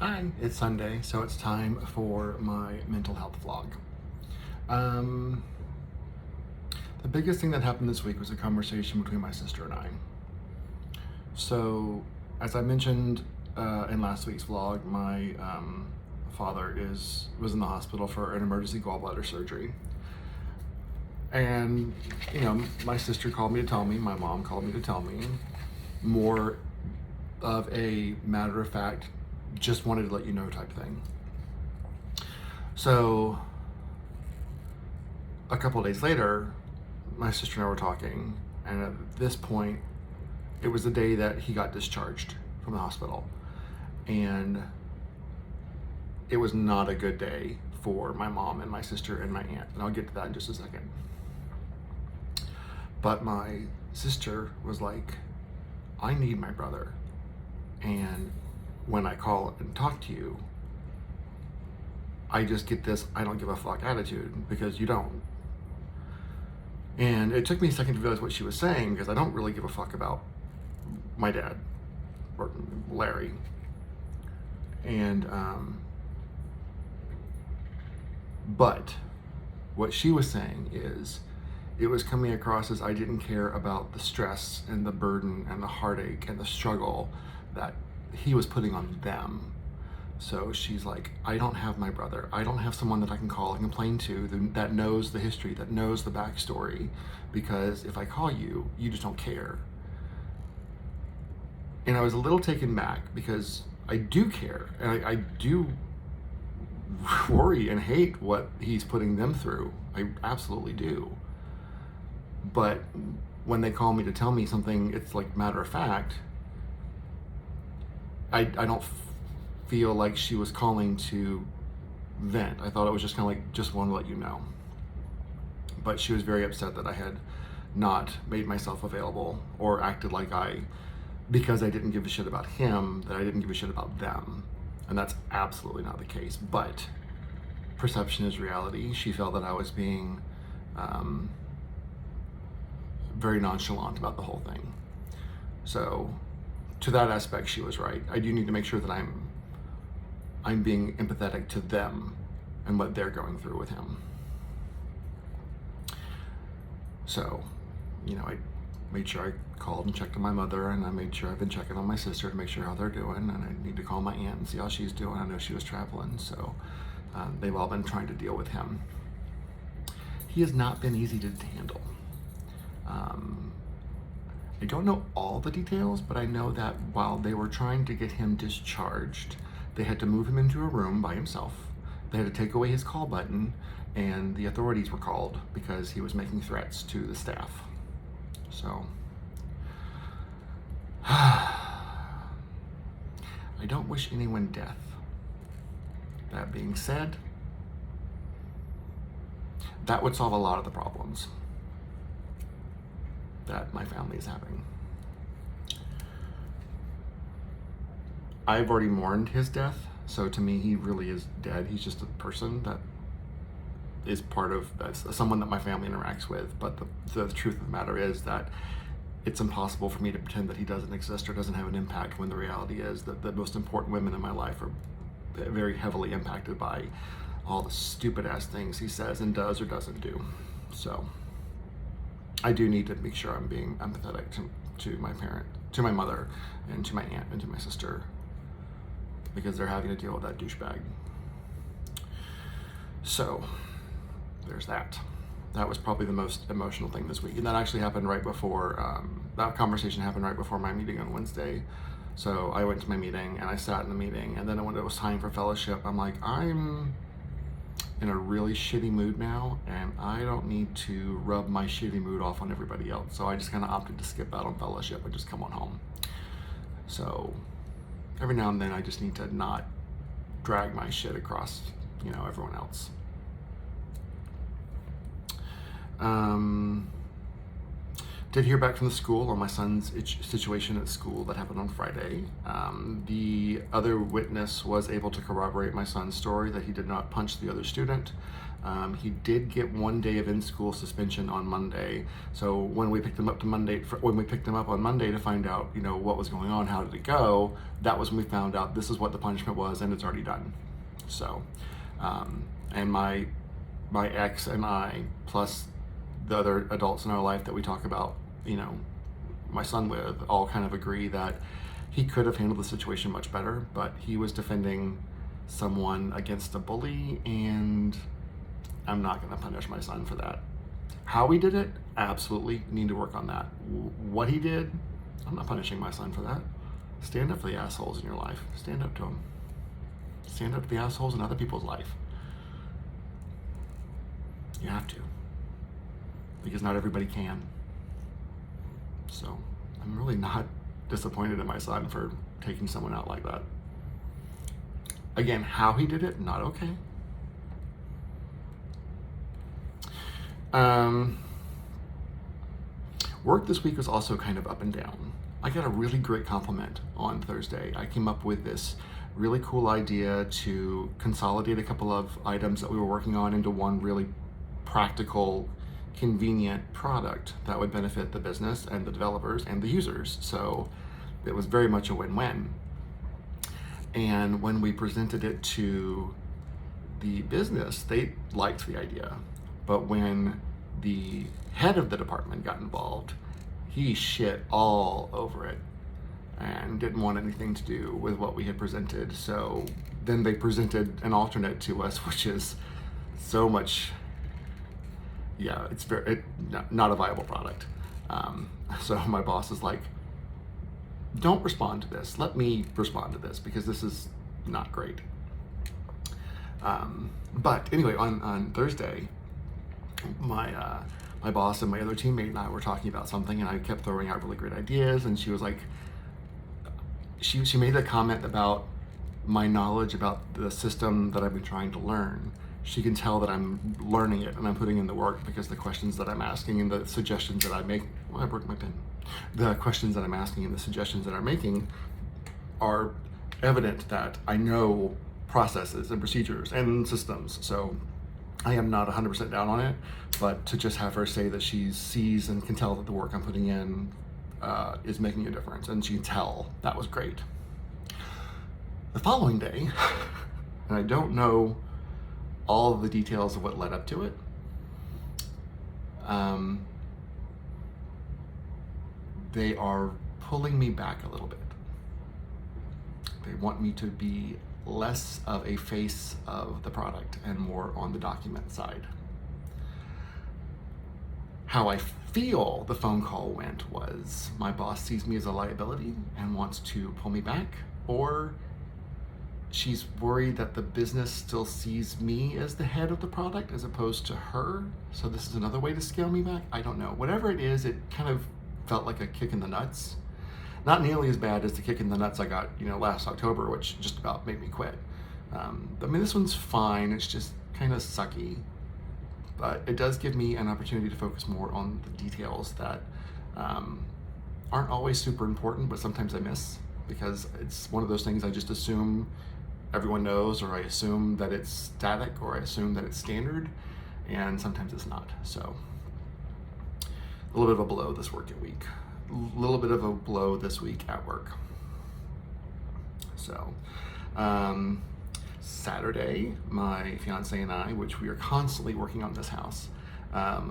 Hi, it's Sunday, so it's time for my mental health vlog. Um, the biggest thing that happened this week was a conversation between my sister and I. So, as I mentioned in last week's vlog, my father was in the hospital for an emergency gallbladder surgery. And, my sister called me to tell me, my mom called me to tell me, more of a matter of fact, just wanted to let you know type thing. So a couple of days later, my sister and I were talking, and at this point, it was the day that he got discharged from the hospital. And it was not a good day for my mom and my sister and my aunt, and I'll get to that in just a second. But my sister was like, I need my brother, and when I call and talk to you, I just get this I don't give a fuck attitude because you don't. And it took me a second to realize what she was saying, because I don't really give a fuck about my dad, or Larry. And but what she was saying is, it was coming across as I didn't care about the stress and the burden and the heartache and the struggle that he was putting on them. So she's like, I don't have my brother. I don't have someone that I can call and complain to that knows the history, that knows the backstory, because if I call you, you just don't care. And I was a little taken back because I do care, and I do worry and hate what he's putting them through. I absolutely do. But when they call me to tell me something, it's like matter of fact, I don't feel like she was calling to vent. I thought it was just kind of like, just want to let you know. But she was very upset that I had not made myself available or acted like because I didn't give a shit about him, that I didn't give a shit about them. And that's absolutely not the case. But perception is reality. She felt that I was being very nonchalant about the whole thing. So to that aspect, she was right. I do need to make sure that I'm being empathetic to them and what they're going through with him. So, I made sure I called and checked on my mother, and I made sure I've been checking on my sister to make sure how they're doing, and I need to call my aunt and see how she's doing. I know she was traveling, so they've all been trying to deal with him. He has not been easy to handle. I don't know all the details, but I know that while they were trying to get him discharged, they had to move him into a room by himself. They had to take away his call button, and the authorities were called because he was making threats to the staff. So, I don't wish anyone death. That being said, that would solve a lot of the problems that my family is having. I've already mourned his death, so to me, he really is dead. He's just a person that is that's someone that my family interacts with. But the truth of the matter is that it's impossible for me to pretend that he doesn't exist or doesn't have an impact, when the reality is that the most important women in my life are very heavily impacted by all the stupid ass things he says and does or doesn't do. So I do need to make sure I'm being empathetic to my mother, and to my aunt, and to my sister, because they're having to deal with that douchebag. So there's that. That was probably the most emotional thing this week. And that actually happened right before, that conversation happened right before my meeting on Wednesday. So I went to my meeting and I sat in the meeting, and then when it was time for fellowship, I'm like, I'm in a really shitty mood now, and I don't need to rub my shitty mood off on everybody else. So I just kind of opted to skip out on fellowship and just come on home. So every now and then I just need to not drag my shit across, everyone else. Did hear back from the school on my son's situation at school that happened on Friday. The other witness was able to corroborate my son's story that he did not punch the other student. He did get 1 day of in-school suspension on Monday. So when we picked him up on Monday to find out, what was going on, how did it go, that was when we found out this is what the punishment was, and it's already done. So, and my ex and I, plus the other adults in our life that we talk about, my son with, all kind of agree that he could have handled the situation much better, but he was defending someone against a bully, and I'm not going to punish my son for that. How he did it, absolutely need to work on that. What he did, I'm not punishing my son for that. Stand up for the assholes in your life. Stand up to them. Stand up to the assholes in other people's life. You have to. Because not everybody can. So I'm really not disappointed in my son for taking someone out like that. Again, how he did it, not okay. Work this week was also kind of up and down. I got a really great compliment on Thursday. I came up with this really cool idea to consolidate a couple of items that we were working on into one really practical, convenient product that would benefit the business and the developers and the users. So it was very much a win-win. And when we presented it to the business, they liked the idea. But when the head of the department got involved, he shit all over it and didn't want anything to do with what we had presented. So then they presented an alternate to us, which is so much, it's not a viable product. So my boss is like, don't respond to this. Let me respond to this because this is not great. But anyway, on Thursday, my boss and my other teammate and I were talking about something, and I kept throwing out really great ideas, and she was like, she made a comment about my knowledge about the system that I've been trying to learn. She can tell that I'm learning it and I'm putting in the work because the questions that I'm asking and the suggestions that I make, I broke my pen. The questions that I'm asking and the suggestions that I'm making are evident that I know processes and procedures and systems. So I am not 100% down on it, but to just have her say that she sees and can tell that the work I'm putting in is making a difference, and she can tell, that was great. The following day, and I don't know all of the details of what led up to it, they are pulling me back a little bit. They want me to be less of a face of the product and more on the document side. How I feel the phone call went was my boss sees me as a liability and wants to pull me back, or she's worried that the business still sees me as the head of the product as opposed to her. So this is another way to scale me back. I don't know. Whatever it is, it kind of felt like a kick in the nuts. Not nearly as bad as the kick in the nuts I got, last October, which just about made me quit. This one's fine. It's just kind of sucky, but it does give me an opportunity to focus more on the details that aren't always super important, but sometimes I miss because it's one of those things I just assume everyone knows, or I assume that it's static, or I assume that it's standard, and sometimes it's not. So a little bit of a blow this work week. A little bit of a blow this week at work. So Saturday, my fiance and I, which we are constantly working on this house,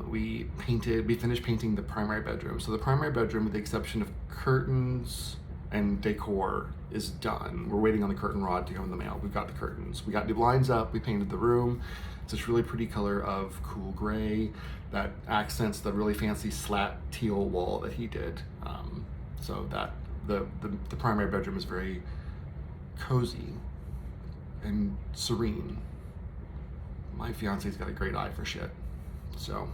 we finished painting the primary bedroom. So the primary bedroom, with the exception of curtains and decor, is done. We're waiting on the curtain rod to go in the mail. We've got the curtains. We got new blinds up. We painted the room. It's this really pretty color of cool gray that accents the really fancy slat teal wall that he did. So that the primary bedroom is very cozy and serene. My fiance's got a great eye for shit. So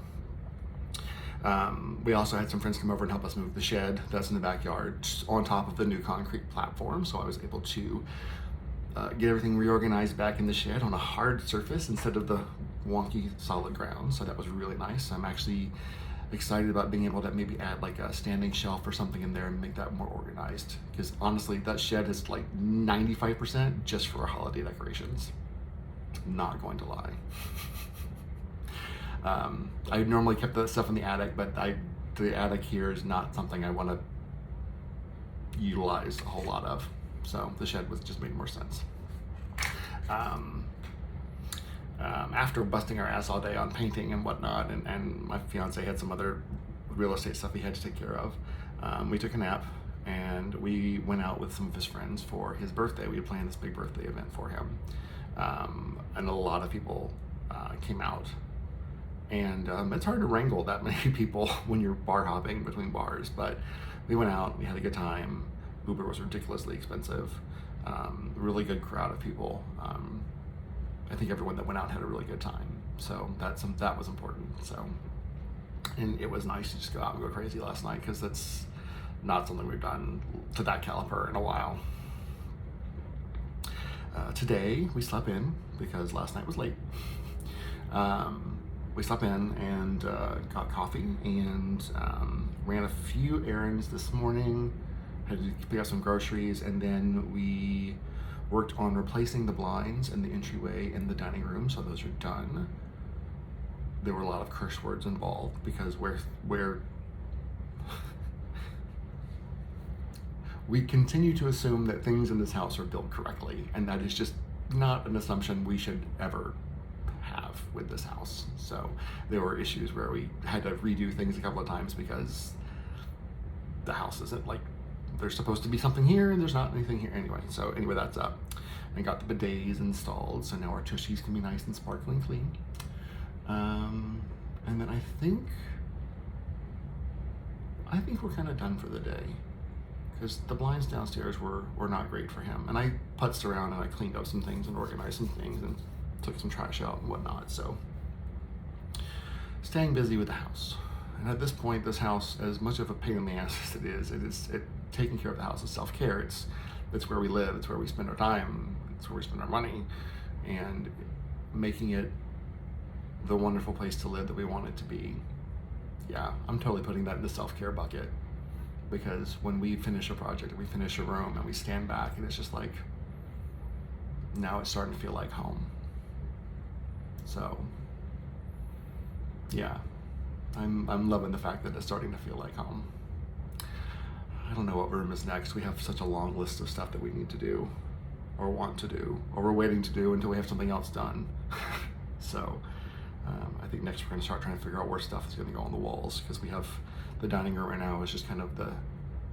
we also had some friends come over and help us move the shed that's in the backyard on top of the new concrete platform. So I was able to get everything reorganized back in the shed on a hard surface instead of the wonky solid ground. So that was really nice. I'm actually excited about being able to maybe add like a standing shelf or something in there and make that more organized. Because honestly, that shed is like 95% just for holiday decorations. Not going to lie. I normally kept that stuff in the attic, but the attic here is not something I want to utilize a whole lot of. So the shed was just made more sense. After busting our ass all day on painting and whatnot, and my fiance had some other real estate stuff he had to take care of, we took a nap and we went out with some of his friends for his birthday. We had planned this big birthday event for him, and a lot of people came out. And it's hard to wrangle that many people when you're bar hopping between bars, but we went out, we had a good time. Uber was ridiculously expensive. Really good crowd of people. I think everyone that went out had a really good time. So that was important. So, and it was nice to just go out and go crazy last night, because that's not something we've done to that caliber in a while. Today we slept in because last night was late. We slept in and got coffee and ran a few errands this morning. Had to pick up some groceries, and then we worked on replacing the blinds in the entryway in the dining room, so those are done. There were a lot of curse words involved because we continue to assume that things in this house are built correctly, and that is just not an assumption we should ever have with this house. So there were issues where we had to redo things a couple of times because the house isn't like, there's supposed to be something here and there's not anything here anyway. So anyway, that's up. I got the bidets installed, so now our tushies can be nice and sparkling clean. And then I think we're kind of done for the day, because the blinds downstairs were not great for him. And I putzed around and I cleaned up some things and organized some things and took some trash out and whatnot. So staying busy with the house. And at this point, this house, as much of a pain in the ass as it is, taking care of the house is self-care. It's where we live, it's where we spend our time, it's where we spend our money, and making it the wonderful place to live that we want it to be. Yeah, I'm totally putting that in the self-care bucket, because when we finish a project and we finish a room and we stand back and it's just like, now it's starting to feel like home. So yeah, I'm loving the fact that it's starting to feel like home. I don't know what room is next. We have such a long list of stuff that we need to do, or want to do, or we're waiting to do until we have something else done. So I think next we're going to start trying to figure out where stuff is going to go on the walls, because we have the dining room right now is just kind of the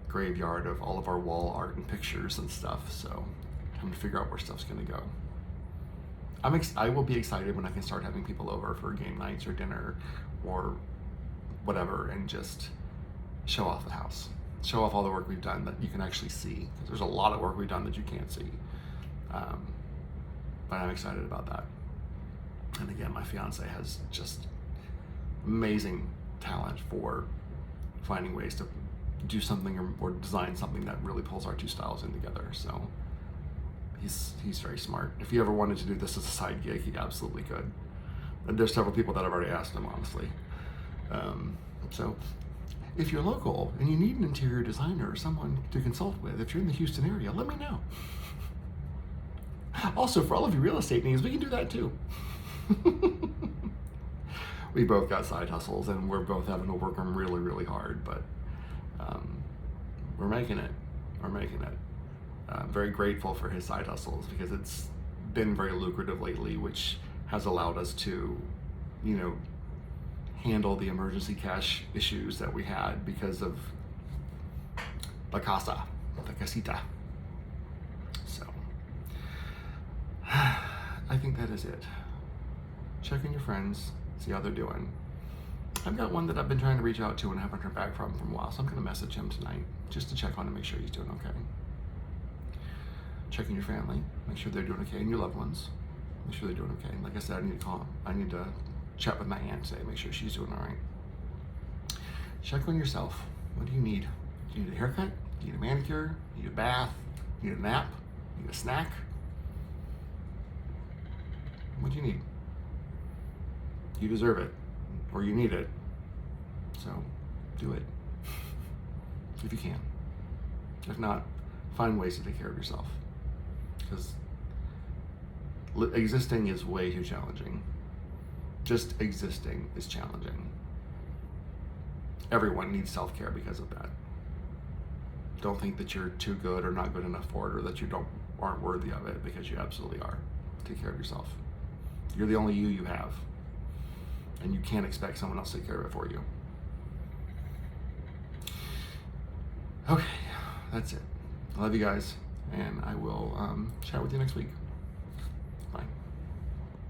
graveyard of all of our wall art and pictures and stuff. So I'm trying to figure out where stuff's going to go. I will be excited when I can start having people over for game nights or dinner or whatever, and just show off the house. Show off all the work we've done that you can actually see, because there's a lot of work we've done that you can't see. But I'm excited about that. And again, my fiance has just amazing talent for finding ways to do something or design something that really pulls our two styles in together. So he's very smart. If he ever wanted to do this as a side gig, he absolutely could. And there's several people that have already asked him, honestly. So if you're local and you need an interior designer or someone to consult with, if you're in the Houston area, let me know. Also, for all of your real estate needs, we can do that too. We both got side hustles and we're both having to work them really, really hard, but we're making it. I'm very grateful for his side hustles, because it's been very lucrative lately, which has allowed us to, handle the emergency cash issues that we had because of la casita. So I think that is it. Check in your friends, see how they're doing. I've got one that I've been trying to reach out to and haven't heard back from a while, so I'm going to message him tonight just to check on him, make sure he's doing okay. Check in your family, make sure they're doing okay, and your loved ones, make sure they're doing okay. Like I said, I need to call. I need to chat with my aunt today, make sure she's doing all right. Check on yourself. What do you need? Do you need a haircut? Do you need a manicure? Do you need a bath? Do you need a nap? Do you need a snack? What do you need? You deserve it, or you need it. So do it if you can. If not, find ways to take care of yourself, because existing is way too challenging. Just existing is challenging. Everyone needs self-care because of that. Don't think that you're too good or not good enough for it, or that you aren't worthy of it, because you absolutely are. Take care of yourself. You're the only you have, and you can't expect someone else to take care of it for you. Okay, that's it. I love you guys, and I will chat with you next week.